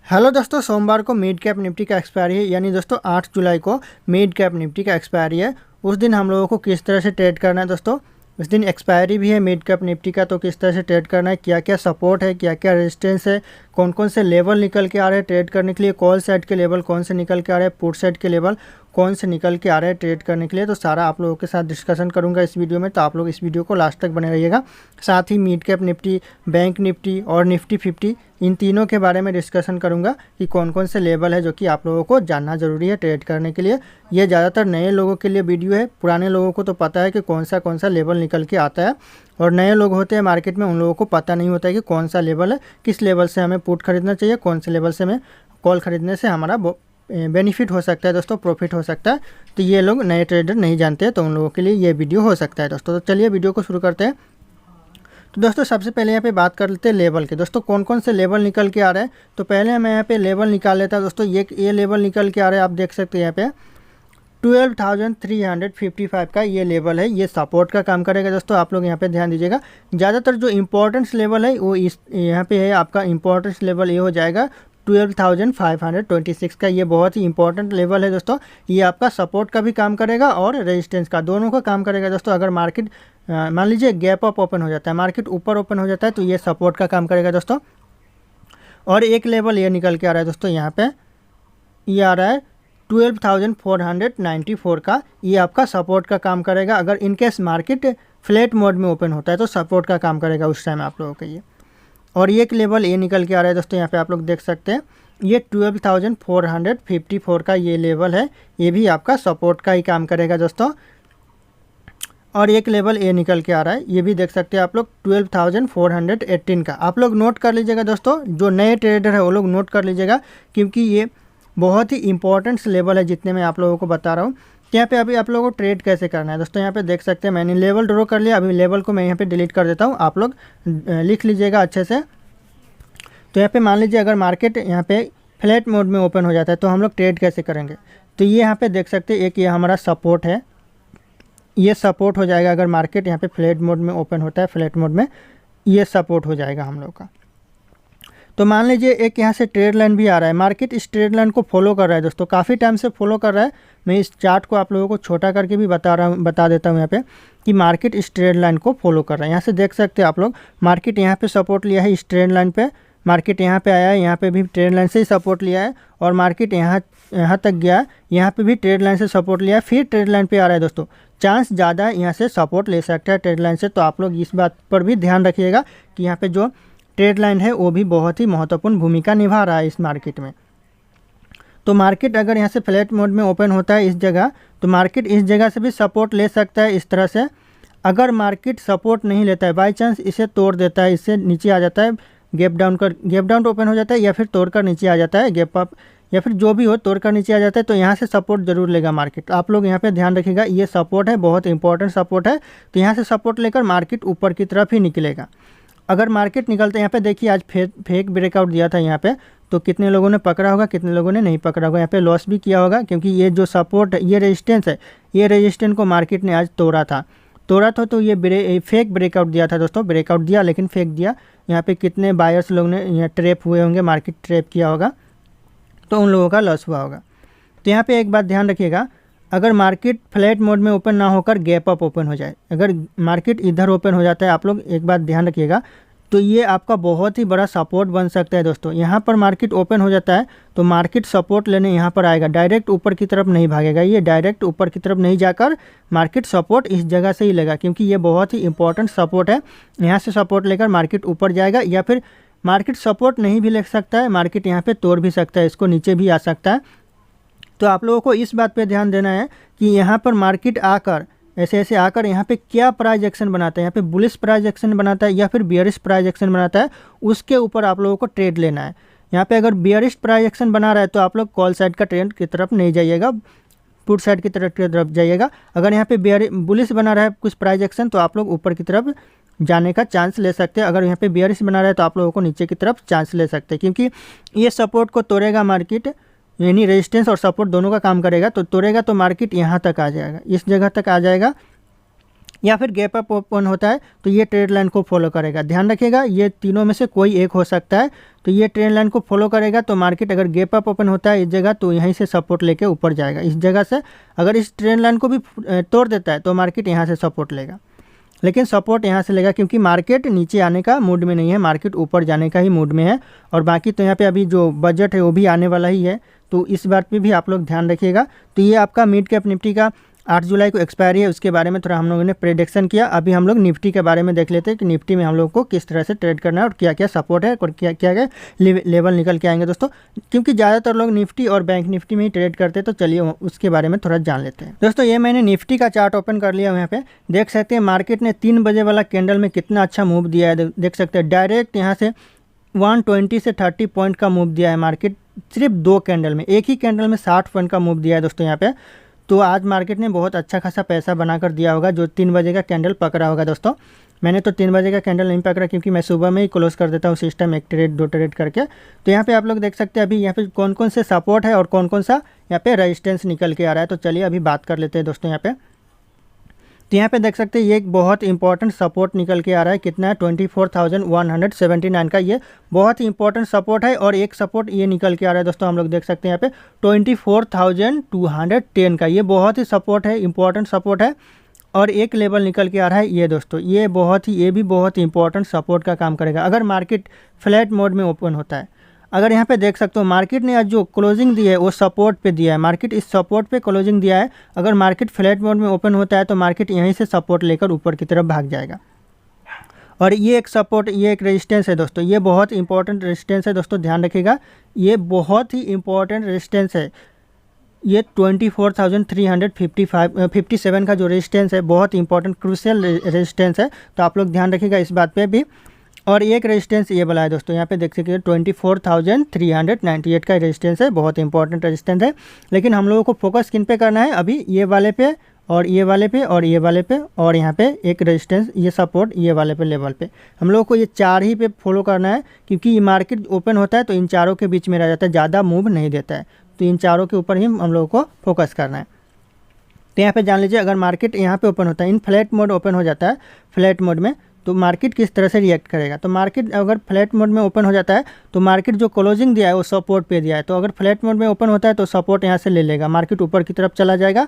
Hello दोस्तों, सोमवार को मिड कैप निफ्टी का एक्सपायरी है। यानी दोस्तों 8 जुलाई को मिड कैप निफ्टी का एक्सपायरी है। उस दिन हम लोगों को किस तरह से ट्रेड करना है दोस्तों, उस दिन एक्सपायरी भी है मिड कैप निफ्टी का, तो किस तरह से ट्रेड करना है, क्या क्या सपोर्ट है, क्या क्या रेजिस्टेंस है, कौन कौन से लेवल निकल के आ रहे हैं ट्रेड करने के लिए, कॉल साइड के लेवल कौन से निकल के आ रहे हैं, पुट साइड के लेवल कौन से निकल के आ रहे हैं ट्रेड करने के लिए, तो सारा आप लोगों के साथ डिस्कशन करूंगा इस वीडियो में। तो आप लोग इस वीडियो को लास्ट तक बने रहिएगा। साथ ही mid cap Nifty, bank Nifty और निफ्टी 50 इन तीनों के बारे में डिस्कशन करूंगा कि कौन कौन से लेवल है जो कि आप लोगों को जानना ज़रूरी है ट्रेड करने के लिए। ये ज़्यादातर नए लोगों के लिए वीडियो है। पुराने लोगों को तो पता है कि कौन सा लेवल निकल के आता है, और नए लोग होते हैं मार्केट में, उन लोगों को पता नहीं होता है कि कौन सा लेवल है, किस लेवल से हमें पुट खरीदना चाहिए, कौन से लेवल से हमें कॉल खरीदने से हमारा बेनिफिट हो सकता है दोस्तों, प्रॉफिट हो सकता है। तो ये लोग नए ट्रेडर नहीं जानते हैं, तो उन लोगों के लिए ये वीडियो हो सकता है दोस्तों। तो चलिए वीडियो को शुरू करते हैं। तो दोस्तों सबसे पहले यहाँ पे बात कर लेते हैं लेवल के। दोस्तों कौन कौन से लेवल निकल के आ रहे हैं, तो पहले मैं यहाँ पे लेवल निकाल लेता हूँ दोस्तों। ये लेवल निकल के आ रहा है, आप देख सकते हैं यहाँ पे 12,355 का ये लेवल है। ये सपोर्ट का काम करेगा दोस्तों। आप लोग यहाँ पे ध्यान दीजिएगा, ज़्यादातर जो इम्पोर्टेंस लेवल है वो इस यहाँ पे है। आपका इम्पोर्टेंस लेवल ये हो जाएगा 12,526 का। ये बहुत ही इंपॉर्टेंट लेवल है दोस्तों। ये आपका सपोर्ट का भी काम करेगा और रेजिस्टेंस का, दोनों का काम करेगा दोस्तों। अगर मार्केट मान लीजिए गैप अप ओपन हो जाता है, मार्केट ऊपर ओपन हो जाता है, तो ये सपोर्ट का काम करेगा दोस्तों। और एक लेवल ये निकल के आ रहा है दोस्तों, यहाँ पे ये आ रहा है 12,494 का। ये आपका सपोर्ट का काम करेगा। अगर इनकेस मार्केट फ्लैट मोड में ओपन होता है तो सपोर्ट का काम करेगा उस टाइम आप लोगों का ये। और एक लेवल ये निकल के आ रहा है दोस्तों, यहाँ पे आप लोग देख सकते हैं, ये 12,454 का ये लेवल है। ये भी आपका सपोर्ट का ही काम करेगा दोस्तों। और एक लेवल ये निकल के आ रहा है, ये भी देख सकते हैं आप लोग 12,418 का। आप लोग नोट कर लीजिएगा दोस्तों, जो नए ट्रेडर है वो लोग नोट कर लीजिएगा, क्योंकि ये बहुत ही इंपॉर्टेंट लेवल है जितने मैं आप लोगों को बता रहा हूँ। यहाँ पे अभी आप लोगों को ट्रेड कैसे करना है दोस्तों, यहाँ पे देख सकते हैं मैंने लेवल ड्रॉ कर लिया। अभी लेवल को मैं यहाँ पे डिलीट कर देता हूँ, आप लोग लिख लीजिएगा अच्छे से। तो यहाँ पे मान लीजिए अगर मार्केट यहाँ पे फ्लैट मोड में ओपन हो जाता है तो हम लोग ट्रेड कैसे करेंगे। तो ये यहाँ पे देख सकते हैं, एक ये हमारा सपोर्ट है, ये सपोर्ट हो जाएगा। अगर मार्केट यहाँ पे फ्लैट मोड में ओपन होता है, फ्लैट मोड में ये सपोर्ट हो जाएगा हम लोग का। तो मान लीजिए एक यहाँ से ट्रेड लाइन भी आ रहा है, मार्केट इस ट्रेड लाइन को फॉलो कर रहा है दोस्तों, काफ़ी टाइम से फॉलो कर रहा है। मैं इस चार्ट को आप लोगों को छोटा करके भी बता देता हूँ यहाँ पे कि मार्केट इस ट्रेड लाइन को फॉलो कर रहा है। यहाँ से देख सकते हैं आप लोग, मार्केट यहाँ पे सपोर्ट लिया है इस ट्रेड लाइन पे, मार्केट यहाँ पे आया है, यहाँ पे भी ट्रेड लाइन से ही सपोर्ट लिया है, और मार्केट यहाँ तक गया, यहाँ पे भी ट्रेड लाइन से सपोर्ट लिया है, फिर ट्रेड लाइन पे आ रहा है दोस्तों। चांस ज़्यादा है यहाँ से सपोर्ट ले सकता है ट्रेड लाइन से। तो आप लोग इस बात पर भी ध्यान रखिएगा कि यहाँ पे जो ट्रेड लाइन है वो भी बहुत ही महत्वपूर्ण भूमिका निभा रहा है इस मार्केट में। तो मार्केट अगर यहाँ से फ्लैट मोड में ओपन होता है इस जगह, तो मार्केट इस जगह से भी सपोर्ट ले सकता है इस तरह से। अगर मार्केट सपोर्ट नहीं लेता है, बाई चांस इसे तोड़ देता है, इससे नीचे आ जाता है, गैप डाउन ओपन हो जाता है, या फिर तोड़कर नीचे आ जाता है, गैप अप या फिर जो भी हो तोड़कर नीचे आ जाता है, तो यहाँ से सपोर्ट जरूर लेगा मार्केट। आप लोग यहाँ पे ध्यान रखिएगा, ये सपोर्ट है, बहुत इंपॉर्टेंट सपोर्ट है। तो यहाँ से सपोर्ट लेकर मार्केट ऊपर की तरफ ही निकलेगा। अगर मार्केट निकलता है, यहाँ पे देखिए आज फेक ब्रेकआउट दिया था यहाँ पे, तो कितने लोगों ने पकड़ा होगा, कितने लोगों ने नहीं पकड़ा होगा, यहाँ पे लॉस भी किया होगा, क्योंकि ये जो सपोर्ट है, ये रेजिस्टेंस है, ये रेजिस्टेंस को मार्केट ने आज तोड़ा था। तो ये फेक ब्रेकआउट दिया था दोस्तों, ब्रेकआउट दिया लेकिन फेक दिया। यहाँ पे कितने बायर्स लोग ने यहाँ ट्रैप हुए होंगे, मार्केट ट्रैप किया होगा, तो उन लोगों का लॉस हुआ होगा। तो यहाँ पे एक बात ध्यान रखिएगा, अगर मार्केट फ्लैट मोड में ओपन ना होकर गैप अप ओपन हो जाए, अगर मार्केट इधर ओपन हो जाता है, आप लोग एक बात ध्यान रखिएगा, तो ये आपका बहुत ही बड़ा सपोर्ट बन सकता है दोस्तों। यहाँ पर मार्केट ओपन हो जाता है तो मार्केट सपोर्ट लेने यहाँ पर आएगा, डायरेक्ट ऊपर की तरफ नहीं भागेगा, ये डायरेक्ट ऊपर की तरफ नहीं जाकर मार्केट सपोर्ट इस जगह से ही लेगा, क्योंकि ये बहुत ही इंपॉर्टेंट सपोर्ट है। यहाँ से सपोर्ट लेकर मार्केट ऊपर जाएगा, या फिर मार्केट सपोर्ट नहीं भी ले सकता है, मार्केट यहाँ पे तोड़ भी सकता है, इसको नीचे भी आ सकता है। तो आप लोगों को इस बात पे ध्यान देना है कि यहाँ पर मार्केट आकर ऐसे आकर यहाँ पे क्या प्राइस एक्शन बनाता है, यहाँ पे बुलिश प्राइस एक्शन बनाता है या फिर बियरिश प्राइस एक्शन बनाता है, उसके ऊपर आप लोगों को ट्रेड लेना है। यहाँ पे अगर बियरिश प्राइस एक्शन बना रहा है तो आप लोग कॉल साइड का ट्रेंड की तरफ नहीं जाइएगा, पुट साइड की तरफ जाइएगा। अगर यहाँ पे बुलिश बना रहा है कुछ प्राइस एक्शन, तो आप लोग ऊपर की तरफ जाने का चांस ले सकते हैं। अगर यहाँ पे बियरिश बना रहा है तो आप लोगों को नीचे की तरफ चांस ले सकते हैं, क्योंकि ये सपोर्ट को तोड़ेगा मार्केट, यानी रेजिस्टेंस और सपोर्ट दोनों का काम करेगा। तो तोड़ेगा तो मार्केट यहाँ तक आ जाएगा, इस जगह तक आ जाएगा, या फिर गैप अप ओपन होता है तो ये ट्रेड लाइन को फॉलो करेगा। ध्यान रखिएगा ये तीनों में से कोई एक हो सकता है, तो ये ट्रेड लाइन को फॉलो करेगा। तो मार्केट अगर गैप अप ओपन होता है इस जगह तो यहीं से सपोर्ट लेके ऊपर जाएगा। इस जगह से अगर इस ट्रेड लाइन को भी तोड़ देता है तो मार्केट यहाँ से सपोर्ट लेगा, लेकिन सपोर्ट यहाँ से लेगा क्योंकि मार्केट नीचे आने का मूड में नहीं है, मार्केट ऊपर जाने का ही मूड में है। और बाकी तो यहाँ पे अभी जो बजट है वो भी आने वाला ही है, तो इस बात पे भी आप लोग ध्यान रखिएगा। तो ये आपका मिड कैप निफ्टी का 8 जुलाई को एक्सपायरी है, उसके बारे में थोड़ा हम लोगों ने प्रेडिक्शन किया। अभी हम लोग निफ्टी के बारे में देख लेते हैं कि निफ्टी में हम लोग को किस तरह से ट्रेड करना है और क्या क्या सपोर्ट है और क्या क्या लेवल निकल के आएंगे दोस्तों, क्योंकि ज़्यादातर लोग निफ्टी और बैंक निफ्टी में ही ट्रेड करते हैं। तो चलिए उसके बारे में थोड़ा जान लेते हैं दोस्तों। ये मैंने निफ्टी का चार्ट ओपन कर लिया, यहाँ पे देख सकते हैं मार्केट ने 3 बजे वाला कैंडल में कितना अच्छा मूव दिया है। देख सकते हैं डायरेक्ट यहाँ से 120 से 30 पॉइंट का मूव दिया है मार्केट, सिर्फ 2 कैंडल में। एक ही कैंडल में 60 पॉइंट का मूव दिया है दोस्तों यहाँ पे। तो आज मार्केट ने बहुत अच्छा खासा पैसा बनाकर दिया होगा जो 3 बजे का कैंडल पकड़ा होगा दोस्तों। मैंने तो 3 बजे का कैंडल नहीं पकड़ा क्योंकि मैं सुबह में ही क्लोज कर देता हूँ सिस्टम, 1 ट्रेड 2 ट्रेड करके। तो यहाँ पे आप लोग देख सकते हैं अभी यहाँ पे कौन कौन से सपोर्ट है और कौन कौन सा यहाँ पे रेजिस्टेंस निकल के आ रहा है। तो चलिए अभी बात कर लेते हैं दोस्तों यहाँ पे। तो यहाँ पे देख सकते हैं ये एक बहुत इंपॉर्टेंट सपोर्ट निकल के आ रहा है, कितना है 24,179 का, ये बहुत ही इंपॉर्टेंट सपोर्ट है। और एक सपोर्ट ये निकल के आ रहा है दोस्तों, हम लोग देख सकते हैं यहाँ पे 24,210 का, ये बहुत ही सपोर्ट है, इंपॉर्टेंट सपोर्ट है। और एक लेवल निकल के आ रहा है ये दोस्तों, ये भी बहुत ही इंपॉर्टेंट सपोर्ट का काम करेगा अगर मार्केट फ्लैट मोड में ओपन होता है। अगर यहाँ पे देख सकते हो मार्केट ने आज जो क्लोजिंग दी है वो सपोर्ट पे दिया है, मार्केट इस सपोर्ट पे क्लोजिंग दिया है। अगर मार्केट फ्लैट मोड में ओपन होता है तो मार्केट यहीं से सपोर्ट लेकर ऊपर की तरफ भाग जाएगा। और ये एक सपोर्ट, ये एक रेजिस्टेंस है दोस्तों, ये बहुत इंपॉर्टेंट रेजिस्टेंस है दोस्तों, ध्यान रखिएगा ये बहुत ही इंपॉर्टेंट रेजिस्टेंस है। ये 24,357 का जो रेजिस्टेंस है बहुत इंपॉर्टेंट क्रूशियल रेजिस्टेंस है, तो आप लोग ध्यान रखिएगा इस बात पे भी। और एक रेजिस्टेंस ये वाला है दोस्तों, यहाँ पे देख सकते हैं 24,398 का रेजिस्टेंस है, बहुत इंपॉर्टेंट रेजिस्टेंस है। लेकिन हम लोगों को फोकस किन पे करना है अभी, ये वाले पे और ये वाले पे और ये वाले पे, और यहाँ पे एक रेजिस्टेंस, ये सपोर्ट ये वाले पे लेवल पे। हम लोगों को ये 4 ही पे फॉलो करना है क्योंकि ये मार्केट ओपन होता है तो इन चारों के बीच में रह जाता है, ज़्यादा मूव नहीं देता है। तो इन चारों के ऊपर ही हम लोगों को फोकस करना है। तो यहाँ पे जान लीजिए अगर मार्केट यहाँ पे ओपन होता है, इन फ्लैट मोड ओपन हो जाता है, फ्लैट मोड में तो मार्केट किस तरह से रिएक्ट करेगा। तो मार्केट अगर फ्लैट मोड में ओपन हो जाता है तो मार्केट जो क्लोजिंग दिया है वो सपोर्ट पे दिया है, तो अगर फ्लैट मोड में ओपन होता है तो सपोर्ट यहाँ से ले लेगा, मार्केट ऊपर की तरफ चला जाएगा।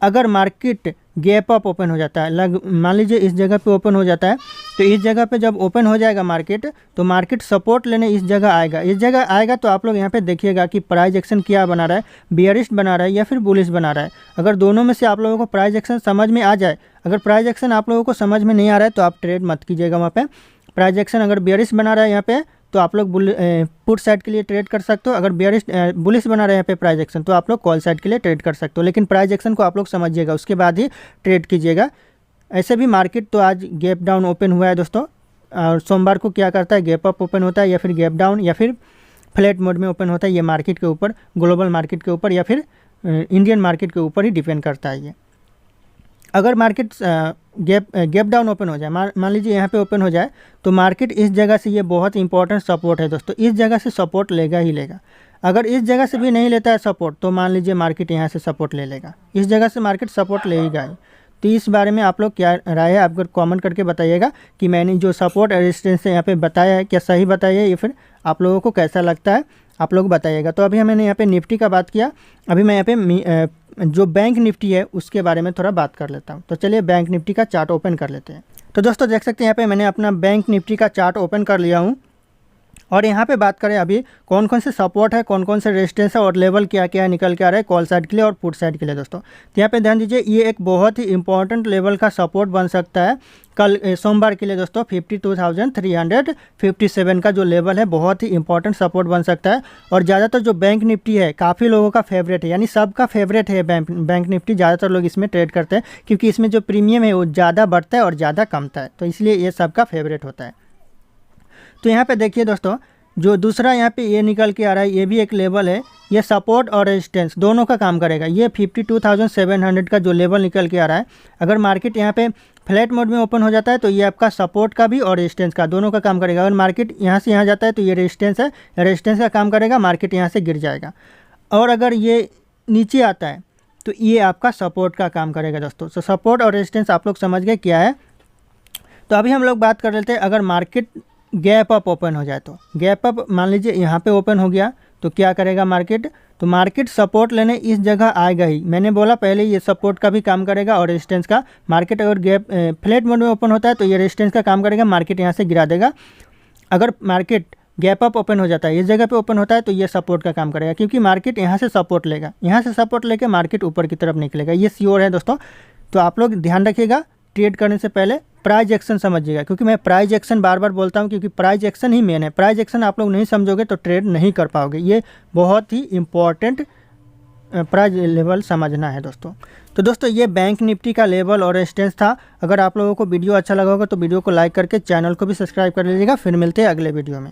अगर मार्केट गैप अप ओपन हो जाता है, मान लीजिए इस जगह पे ओपन हो जाता है, तो इस जगह पे जब ओपन हो जाएगा मार्केट तो मार्केट सपोर्ट लेने इस जगह आएगा। इस जगह आएगा तो आप लोग यहाँ पे देखिएगा कि प्राइस एक्शन क्या बना रहा है, बियरिश बना रहा है या फिर बुलिश बना रहा है। अगर दोनों में से आप लोगों को प्राइस एक्शन समझ में आ जाए, अगर प्राइस एक्शन आप लोगों को समझ में नहीं आ रहा है तो आप ट्रेड मत कीजिएगा वहाँ पे। प्राइस एक्शन अगर बियरिश बना रहा है यहाँ पे तो आप लोग पुट साइड के लिए ट्रेड कर सकते हो, अगर बियरिश बुलिश बना रहे हैं यहाँ पे प्राइस एक्शन तो आप लोग कॉल साइड के लिए ट्रेड कर सकते हो। लेकिन प्राइस एक्शन को आप लोग समझिएगा, उसके बाद ही ट्रेड कीजिएगा। ऐसे भी मार्केट तो आज गैप डाउन ओपन हुआ है दोस्तों, और सोमवार को क्या करता है, गैप अप ओपन होता है या फिर गैप डाउन या फिर फ्लैट मोड में ओपन होता है। ये मार्केट के ऊपर, ग्लोबल मार्केट के ऊपर या फिर इंडियन मार्केट के ऊपर ही डिपेंड करता है ये। अगर मार्केट गैप डाउन ओपन हो जाए, मान लीजिए यहाँ पे ओपन हो जाए तो मार्केट इस जगह से, ये बहुत इंपॉर्टेंट सपोर्ट है दोस्तों, इस जगह से सपोर्ट लेगा ही लेगा। अगर इस जगह से भी नहीं लेता है सपोर्ट तो मान लीजिए मार्केट यहाँ से सपोर्ट ले लेगा, इस जगह से मार्केट सपोर्ट लेगा ही। तो इस बारे में आप लोग क्या राय है, आप कमेंट करके बताइएगा कि मैंने जो सपोर्ट रेजिस्टेंस यहाँ पे बताया है क्या सही बताया है या फिर आप लोगों को कैसा लगता है, आप लोग बताइएगा। तो अभी मैंने यहाँ पे निफ्टी का बात किया, अभी मैं यहाँ पे जो बैंक निफ्टी है उसके बारे में थोड़ा बात कर लेता हूँ। तो चलिए बैंक निफ्टी का चार्ट ओपन कर लेते हैं। तो दोस्तों देख सकते हैं यहाँ पे मैंने अपना बैंक निफ्टी का चार्ट ओपन कर लिया हूँ, और यहाँ पे बात करें अभी कौन कौन से सपोर्ट है, कौन कौन से रेजिस्टेंस है और लेवल क्या क्या निकल के आ रहा है कॉल साइड के लिए और पुट साइड के लिए दोस्तों। तो यहाँ पे ध्यान दीजिए, ये एक बहुत ही इंपॉर्टेंट लेवल का सपोर्ट बन सकता है कल सोमवार के लिए दोस्तों। 52,357 का जो लेवल है बहुत ही इंपॉर्टेंट सपोर्ट बन सकता है। और ज़्यादातर जो बैंक निफ्टी है काफ़ी लोगों का फेवरेट है, यानी सबका फेवरेट है बैंक निफ्टी। ज़्यादातर लोग इसमें ट्रेड करते हैं क्योंकि इसमें जो प्रीमियम है वो ज़्यादा बढ़ता है और ज़्यादा कमता है, तो इसलिए ये सबका फेवरेट होता है। तो यहाँ पे देखिए दोस्तों, जो दूसरा यहाँ पे ये निकल के आ रहा है, ये भी एक लेवल है, ये सपोर्ट और रेजिस्टेंस दोनों का काम करेगा। ये 52,700 का जो लेवल निकल के आ रहा है, अगर मार्केट यहाँ पे फ्लैट मोड में ओपन हो जाता है तो ये आपका सपोर्ट का भी और रेजिस्टेंस का दोनों का काम करेगा। अगर मार्केट यहाँ से यहाँ जाता है तो ये रेजिस्टेंस है, रेजिस्टेंस का काम करेगा, मार्केट यहाँ से गिर जाएगा। और अगर ये नीचे आता है तो ये आपका सपोर्ट का काम करेगा दोस्तों। तो सपोर्ट और रेजिस्टेंस आप लोग समझ गए क्या है। तो अभी हम लोग बात कर लेते हैं, अगर मार्केट गैप अप ओपन हो जाए तो गैप अप मान लीजिए यहाँ पे ओपन हो गया तो क्या करेगा मार्केट, तो मार्केट सपोर्ट लेने इस जगह आएगा ही। मैंने बोला पहले ये सपोर्ट का भी काम करेगा और रेजिस्टेंस का। मार्केट अगर गैप फ्लैट मोड में ओपन होता है तो ये रेजिस्टेंस का काम करेगा, मार्केट यहाँ से गिरा देगा। अगर मार्केट गैप अप ओपन हो जाता है, इस जगह पे ओपन होता है तो ये सपोर्ट का काम करेगा, क्योंकि मार्केट यहाँ से सपोर्ट लेगा, यहाँ से सपोर्ट लेके मार्केट ऊपर की तरफ निकलेगा, ये श्योर है दोस्तों। तो आप लोग ध्यान रखिएगा, ट्रेड करने से पहले प्राइस एक्शन समझिएगा, क्योंकि मैं प्राइस एक्शन बार बार बोलता हूँ, क्योंकि प्राइस एक्शन ही मेन है। प्राइस एक्शन आप लोग नहीं समझोगे तो ट्रेड नहीं कर पाओगे, ये बहुत ही इम्पॉर्टेंट प्राइस लेवल समझना है दोस्तों। तो दोस्तों ये बैंक निफ्टी का लेवल और रेजिस्टेंस था। अगर आप लोगों को वीडियो अच्छा लगा होगा तो वीडियो को लाइक करके चैनल को भी सब्सक्राइब कर लीजिएगा। फिर मिलते हैं अगले वीडियो में।